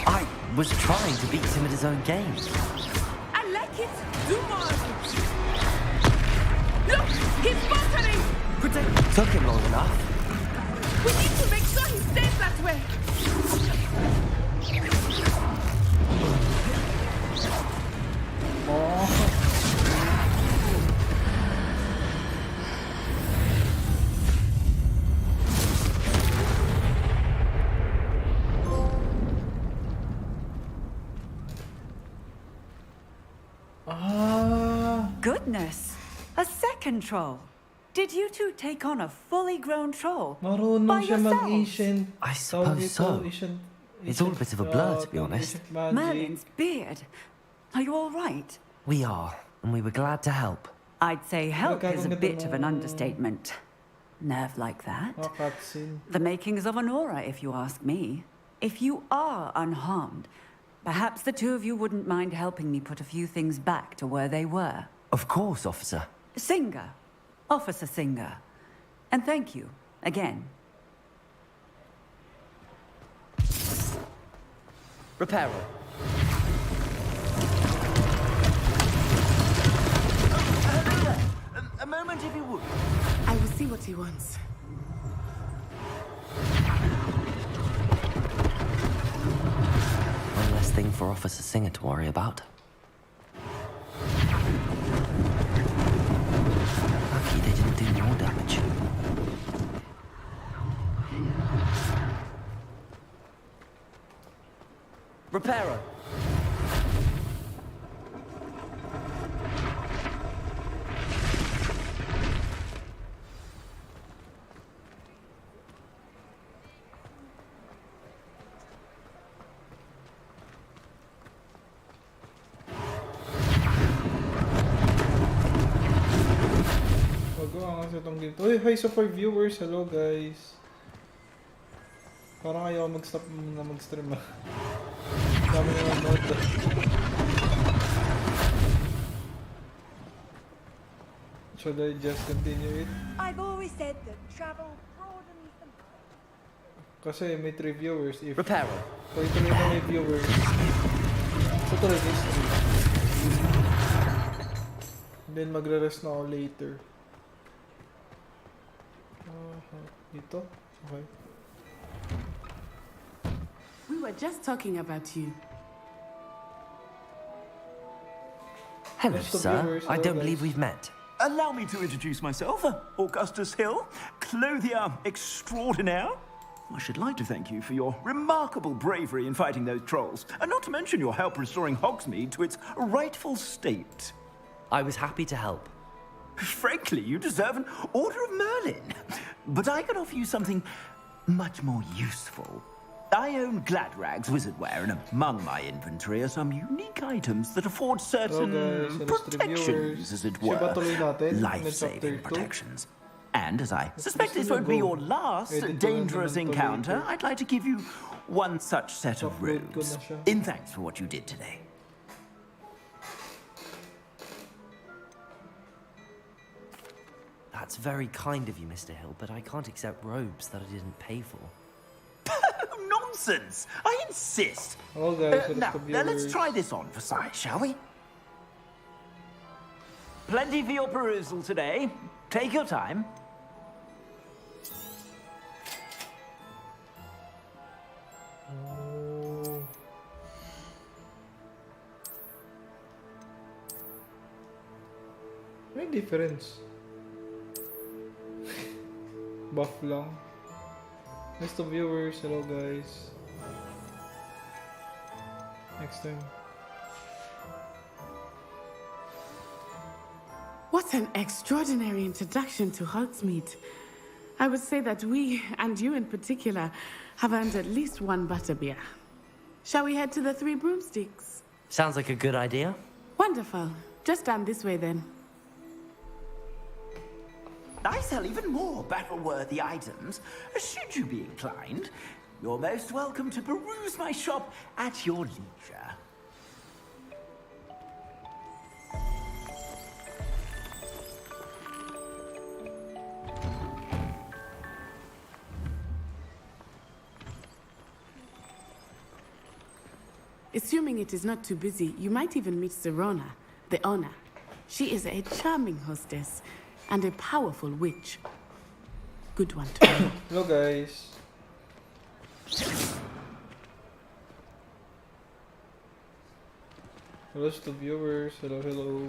I was trying to beat him at his own game. I like it! Do more of it! Look! He's faltering! Took him long enough. We need to make sure he stays that way! Goodness! A second troll! Did you two take on a fully grown troll? Marunong by siya yourselves? mag-Asian. I suppose so. It's all a bit of a blur, to be honest. Merlin's beard. Are you all right? We are, and we were glad to help. I'd say help is a Nagkakaroon bit ka of an ng- understatement. Nerve like that? Oh, cutscene. The makings of an aura, if you ask me. If you are unharmed, perhaps the two of you wouldn't mind helping me put a few things back to where they were. Of course, officer. Singer. Officer Singer. And thank you, again. Reparo. A moment, if you would. I will see what he wants. One less thing for Officer Singer to worry about. Lucky they didn't do more damage. Reparo. Magawa nga sa itong game. Uy, hi sa 4 viewers. Hello guys. Parang ayaw mag-stop na mag-stream ah. Dami na nanood ah. should I just continue it? I've always said that travel broadens the mind. Kasi may 3 viewers. If Reparo. kung ituloy na may viewers, tutuloy this stream. Then magre-rest na ako later. Dito? Okay. We were just talking about you. Hello, Most of sir. viewers, I hello, don't guys. believe we've met. Allow me to introduce myself, Augustus Hill, clothier extraordinaire. I should like to thank you for your remarkable bravery in fighting those trolls, and not to mention your help restoring Hogsmeade to its rightful state. I was happy to help. Frankly, you deserve an Order of Merlin. But I can offer you something much more useful. I own Gladrag's wizardware, and among my inventory are some unique items that afford certain protections, as it were. Life-saving protections. And as I suspect this won't be your last dangerous encounter, I'd like to give you one such set of robes, in thanks for what you did today. That's very kind of you, Mr. Hill, but I can't accept robes that I didn't pay for. Nonsense! I insist! Oh, guys, now, let's try this on for size, shall we? Plenty for your perusal today. Take your time. Oh. May difference. Buff lang. Nice to viewers. Hello guys. Next time. What an extraordinary introduction to Hogsmeade. I would say that we, and you in particular, have earned at least one butterbeer. Shall we head to the Three Broomsticks? Sounds like a good idea. Wonderful. Just down this way then. I sell even more battle-worthy items. Should you be inclined, you're most welcome to peruse my shop at your leisure. Assuming it is not too busy, you might even meet Serona, the owner. She is a charming hostess and a powerful witch. Good one to know. Hello guys. Hello to viewers. Hello, hello.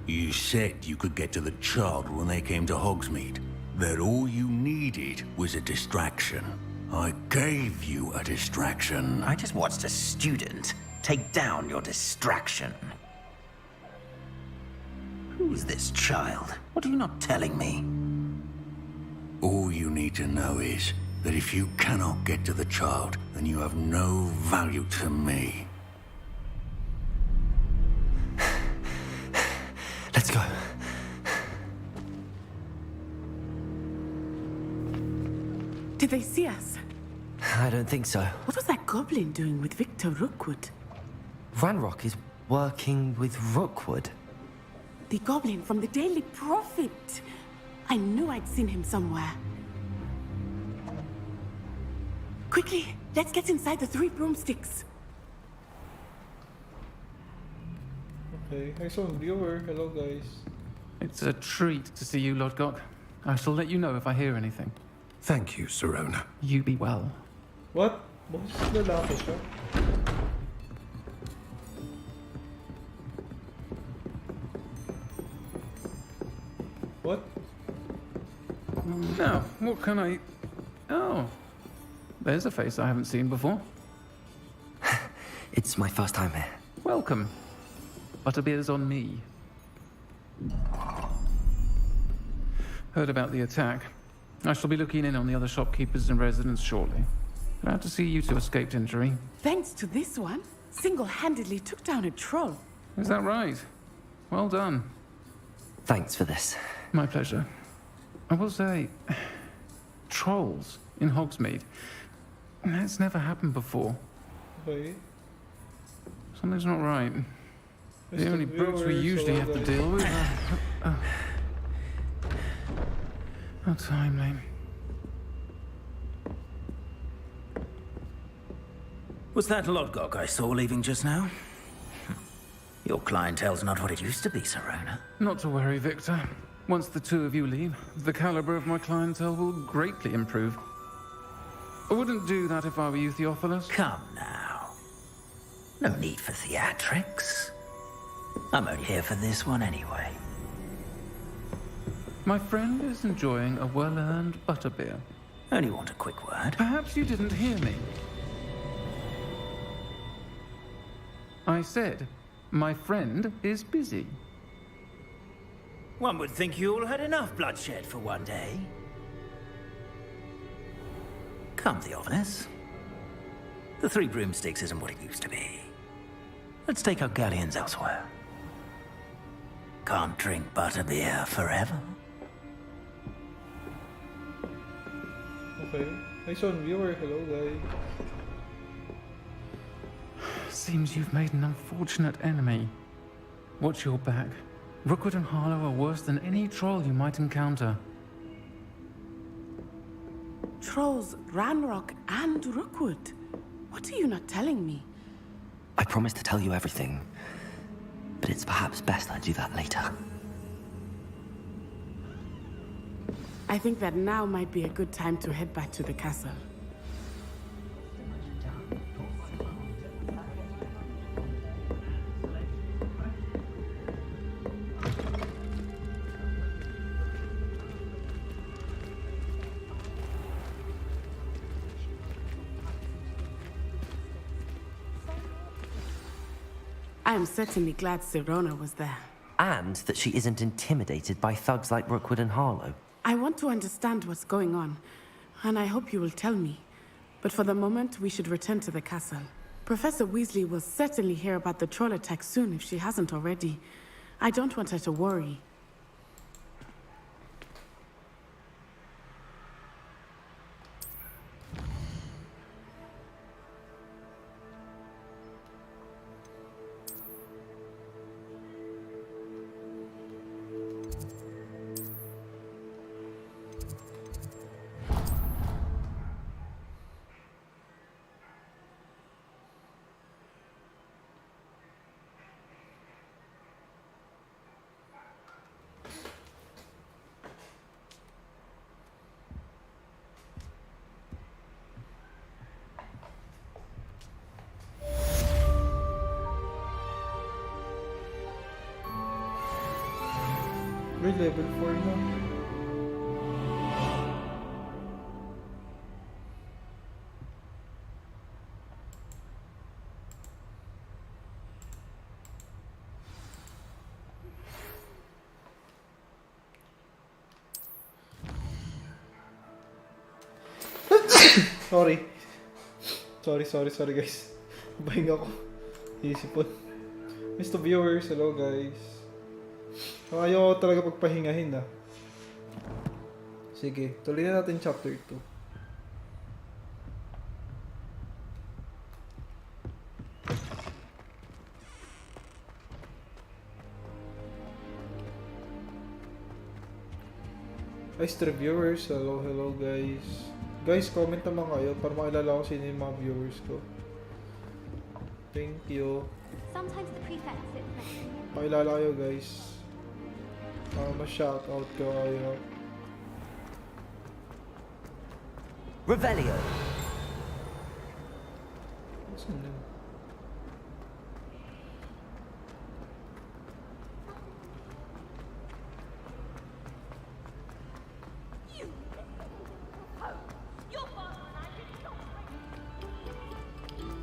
You said you could get to the child when they came to Hogsmeade. That all you needed was a distraction. I gave you a distraction. I just watched a student take down your distraction. Who's this child? What are you not telling me? All you need to know is that if you cannot get to the child, then you have no value to me. Let's go. Did they see us? I don't think so. What was that goblin doing with Victor Rookwood? Ranrock is working with Rookwood. The goblin from the Daily Prophet. I knew I'd seen him somewhere. Quickly, let's get inside the Three Broomsticks. Okay, I saw a viewer. Hello guys. It's a treat to see you, Lodgok. I shall let you know if I hear anything. Thank you, Serona. You be well. What? Boss lalaki siya. What? Now, what can I... Oh. There's a face I haven't seen before. It's my first time here. Welcome. Butterbeer's on me. Heard about the attack. I shall be looking in on the other shopkeepers and residents shortly. Glad to see you two escaped injury. Thanks to this one, single-handedly took down a troll. Is that right? Well done. Thanks for this. My pleasure. I will say, trolls in Hogsmeade. It's never happened before. Okay. Something's not right. The Mr. only brutes we Viewers, usually hello have to guys. deal with are... How timely. Was that Lodgok I saw leaving just now? Your clientele's not what it used to be, Serona. Not to worry, Victor. Once the two of you leave, the caliber of my clientele will greatly improve. I wouldn't do that if I were you, Theophilus. Come now. No need for theatrics. I'm only here for this one anyway. My friend is enjoying a well-earned butterbeer. Only want a quick word. Perhaps you didn't hear me. I said, my friend is busy. One would think you all had enough bloodshed for one day. Come, Theophilus. The Three Broomsticks isn't what it used to be. Let's take our galleons elsewhere. Can't drink butterbeer forever. Okay. Nice one, viewer. Hello, guys. Seems you've made an unfortunate enemy. Watch your back. Rookwood and Harlow are worse than any troll you might encounter. Trolls, Ranrock, and Rookwood. What are you not telling me? I promised to tell you everything, but it's perhaps best I do that later. I think that now might be a good time to head back to the castle. I am certainly glad Serona was there. And that she isn't intimidated by thugs like Rookwood and Harlow. I want to understand what's going on, and I hope you will tell me. But for the moment, we should return to the castle. Professor Weasley will certainly hear about the troll attack soon if she hasn't already. I don't want her to worry. We're level 4 na. Sorry guys. Bahinga ko. Isipon. Mr. Viewers, hello guys. Ayaw talaga pagpahingahin na. Sige, tuloy na natin chapter 2. Guys, to the viewers, hello guys. Guys, comment naman kayo para makilala ko sino yung mga viewers ko. Thank you. Sometimes the prefect sits next to you. Pakilala kayo guys. Ma-shoutout ko kayo. Revelio. What's the name?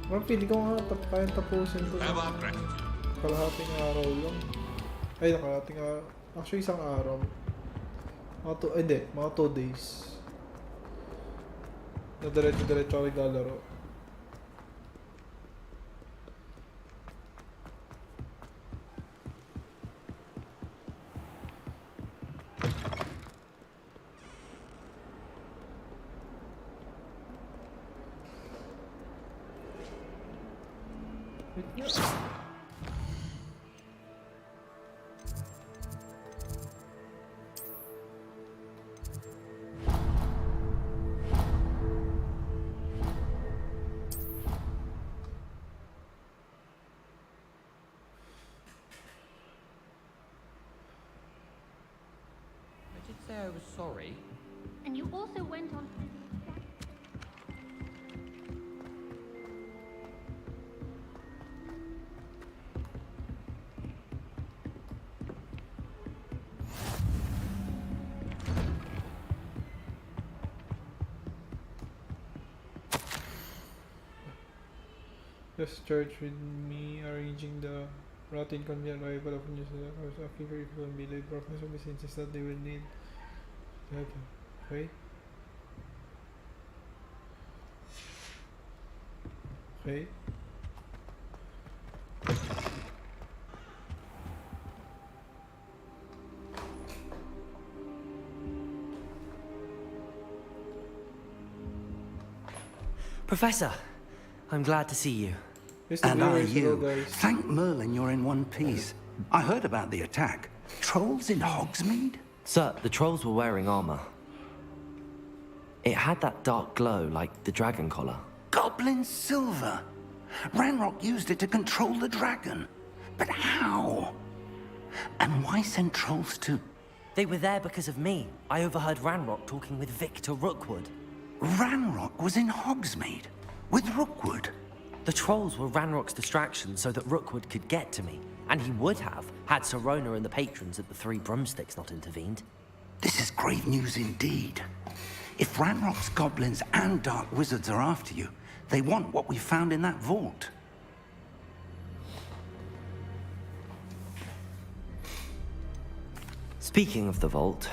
Parang pili ko nga kayang tapusin ko. Kalahating araw lang. Ay, nakalahating araw. Actually, isang araw. Mga 2 days. Na diretso ako naglalaro. I did say I was sorry. And you also went on. Just charged with me arranging the routine convenient arrival of news or asking for if it will be late Professor Miss insists that they will need to have okay. Okay. Professor, I'm glad to see you. And are you? Thank Merlin you're in one piece. I heard about the attack. Trolls in Hogsmeade? Sir, the trolls were wearing armor. It had that dark glow like the dragon collar. Goblin silver. Ranrock used it to control the dragon. But how? And why send trolls to... They were there because of me. I overheard Ranrock talking with Victor Rookwood. Ranrock was in Hogsmeade? With Rookwood? The trolls were Ranrock's distraction so that Rookwood could get to me. And he would have, had Sirona and the patrons at the Three Broomsticks not intervened. This is grave news indeed. If Ranrock's goblins and dark wizards are after you, they want what we found in that vault. Speaking of the vault,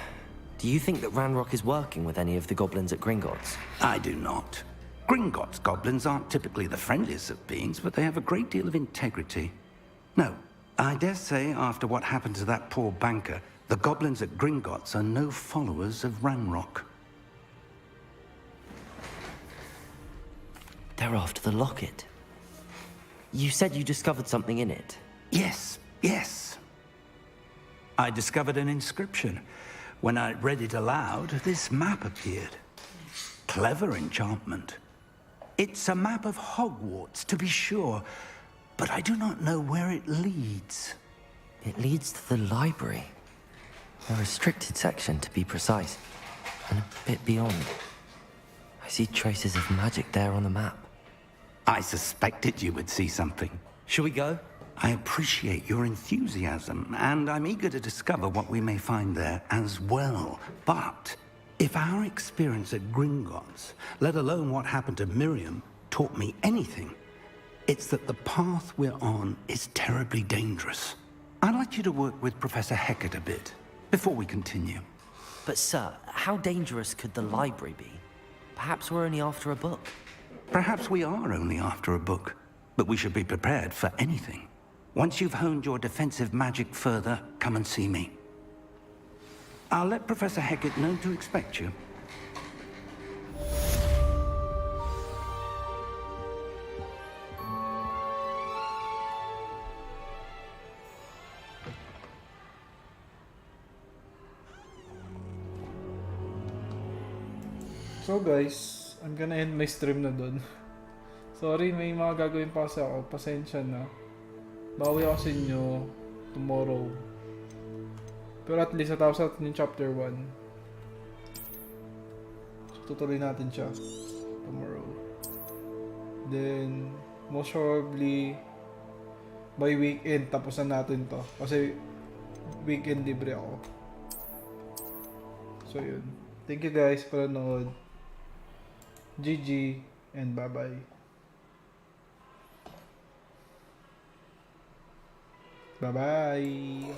do you think that Ranrock is working with any of the goblins at Gringotts? I do not. Gringotts goblins aren't typically the friendliest of beings, but they have a great deal of integrity. No, I dare say after what happened to that poor banker, the goblins at Gringotts are no followers of Ranrock. They're after the locket. You said you discovered something in it. Yes, yes. I discovered an inscription. When I read it aloud, this map appeared. Clever enchantment. It's a map of Hogwarts, to be sure, but I do not know where it leads. It leads to the library. A restricted section, to be precise, and a bit beyond. I see traces of magic there on the map. I suspected you would see something. Shall we go? I appreciate your enthusiasm, and I'm eager to discover what we may find there as well. But if our experience at Gringotts, let alone what happened to Miriam, taught me anything, it's that the path we're on is terribly dangerous. I'd like you to work with Professor Hecat a bit before we continue. But sir, how dangerous could the library be? Perhaps we're only after a book. Perhaps we are only after a book, but we should be prepared for anything. Once you've honed your defensive magic further, come and see me. I'll let Professor Hecat know to expect you. So guys, I'm gonna end my stream na dun. Sorry, may mga gagawin pa kasi ako. Pasensya na. Bawi ako sa inyo tomorrow. Pero at least natapos natin yung chapter 1. So tutuloy natin siya tomorrow. Then, most probably by weekend tapos na natin to. Kasi weekend libre ako. So yun. Thank you guys for nanood. GG and bye-bye. Bye-bye.